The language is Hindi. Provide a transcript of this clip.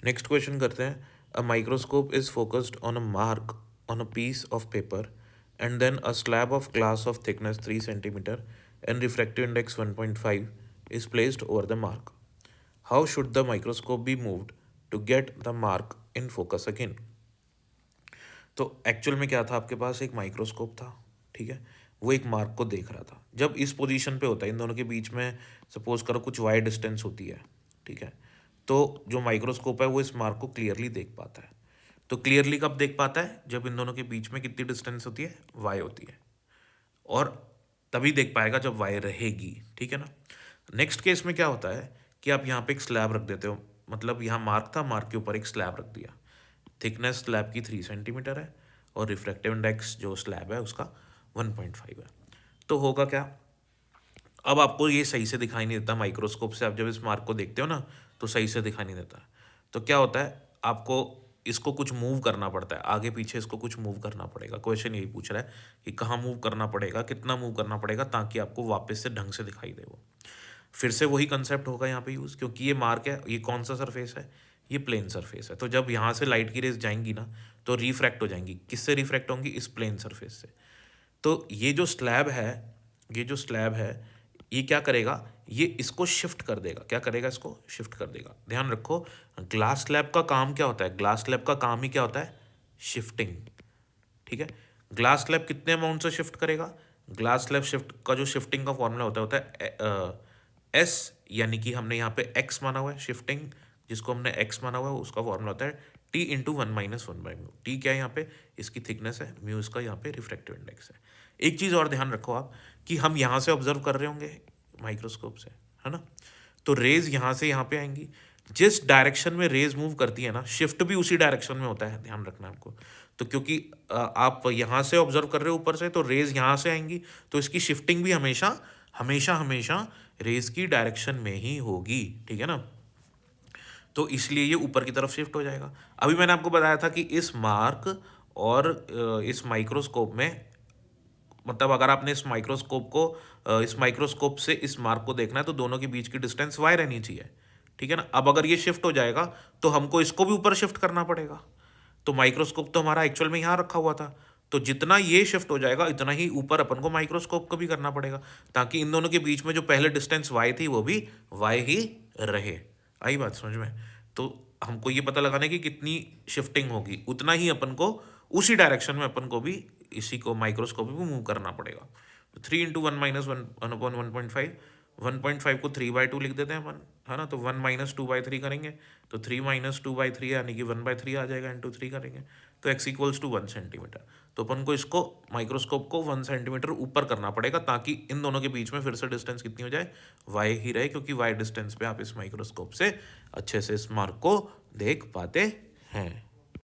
नेक्स्ट क्वेश्चन करते हैं। A microscope is focused on a mark on a piece of paper and then a slab of glass of thickness 3 cm and refractive index 1.5 is placed over the mark. How should the microscope be moved to get the mark in focus again? तो एक्चुअल में क्या था, आपके पास एक माइक्रोस्कोप था, ठीक है। वो एक मार्क को देख रहा था। जब इस पोजीशन पे होता है, इन दोनों के बीच में सपोज करो कुछ वाई डिस्टेंस होती है, ठीक है। तो जो माइक्रोस्कोप है वो इस मार्क को क्लियरली देख पाता है। तो क्लियरली कब देख पाता है? जब इन दोनों के बीच में कितनी डिस्टेंस होती है? वाई होती है। और तभी देख पाएगा जब वाई रहेगी, ठीक है ना। नेक्स्ट केस में क्या होता है कि आप यहाँ पे एक स्लैब रख देते हो, मतलब यहाँ मार्क था, मार्क के ऊपर एक स्लैब रख दिया। थिकनेस स्लैब की 3 cm है और रिफ्रैक्टिव इंडेक्स जो स्लैब है उसका 1.5 है। तो होगा क्या, अब आपको ये सही से दिखाई नहीं देता माइक्रोस्कोप से। आप जब इस मार्क को देखते हो ना तो सही से दिखाई नहीं देता। तो क्या होता है, आपको इसको कुछ मूव करना पड़ता है, आगे पीछे इसको कुछ मूव करना पड़ेगा। क्वेश्चन यही पूछ रहा है कि कहाँ मूव करना पड़ेगा, कितना मूव करना पड़ेगा ताकि आपको वापस से ढंग से दिखाई दे वो। फिर से वही कंसेप्ट होगा यहाँ पे यूज़, क्योंकि ये मार्क है, ये कौन सा सरफेस है? ये प्लेन सरफेस है। तो जब यहाँ से लाइट की रेज जाएंगी ना तो रिफ्रैक्ट हो जाएंगी। किससे रिफ्रैक्ट होंगी? इस प्लेन सरफेस से। तो ये जो स्लैब है ये क्या करेगा, ये इसको शिफ्ट कर देगा। क्या करेगा? इसको शिफ्ट कर देगा। ध्यान रखो, ग्लास स्लैब का काम क्या होता है? ग्लास स्लैब का काम ही क्या होता है? शिफ्टिंग, ठीक है। ग्लास स्लैब कितने अमाउंट से शिफ्ट करेगा? ग्लास स्लैब शिफ्ट का जो शिफ्टिंग का फॉर्मूला होता है एस, यानी कि हमने यहाँ पे एक्स माना हुआ है, शिफ्टिंग जिसको हमने एक्स माना हुआ है उसका फॉर्मूला होता है टी इंटू 1 - 1/म्यू। टी क्या है यहाँ पे? इसकी थिकनेस है, म्यू इसका यहाँ पे रिफ्रैक्टिव इंडेक्स है। एक चीज़ और ध्यान रखो आप, कि हम यहाँ से ऑब्जर्व कर रहे होंगे माइक्रोस्कोप से, है ना। तो रेज यहाँ से यहाँ पे आएंगी। जिस डायरेक्शन में रेज मूव करती है ना, शिफ्ट भी उसी डायरेक्शन में होता है, ध्यान रखना आपको। तो क्योंकि आप यहाँ से ऑब्जर्व कर रहे हो ऊपर से, तो रेज यहाँ से आएंगी, तो इसकी शिफ्टिंग भी हमेशा हमेशा हमेशा रेज की डायरेक्शन में ही होगी, ठीक है ना। तो इसलिए ये ऊपर की तरफ शिफ्ट हो जाएगा। अभी मैंने आपको बताया था कि इस मार्क और इस माइक्रोस्कोप में, मतलब अगर आपने इस माइक्रोस्कोप से इस मार्क को देखना है तो दोनों के बीच की डिस्टेंस वाई रहनी चाहिए, ठीक है ना। अब अगर ये शिफ्ट हो जाएगा तो हमको इसको भी ऊपर शिफ्ट करना पड़ेगा। तो माइक्रोस्कोप तो हमारा एक्चुअल में यहाँ रखा हुआ था, तो जितना ये शिफ्ट हो जाएगा इतना ही ऊपर अपन को माइक्रोस्कोप को भी करना पड़ेगा, ताकि इन दोनों के बीच में जो पहले डिस्टेंस वाई थी वो भी वाई ही रहे। आई बात समझ में? तो हमको ये पता लगाना है कि कितनी शिफ्टिंग होगी, उतना ही अपन को उसी डायरेक्शन में अपन को भी इसी को माइक्रोस्कोप भी मूव करना पड़ेगा। तो 3 × 1 - 1 / 1.5, 1.5 को 3/2 लिख देते हैं अपन, है ना। तो 1 - 2/3 करेंगे तो 3 - 2/3 यानी कि 1/3 आ जाएगा, इंटू 3 करेंगे तो x = 1 cm। तो अपन को इसको माइक्रोस्कोप को 1 cm ऊपर करना पड़ेगा, ताकि इन दोनों के बीच में फिर से डिस्टेंस कितनी हो जाए? y ही रहे, क्योंकि y डिस्टेंस पे आप इस माइक्रोस्कोप से अच्छे से इस मार्क को देख पाते हैं।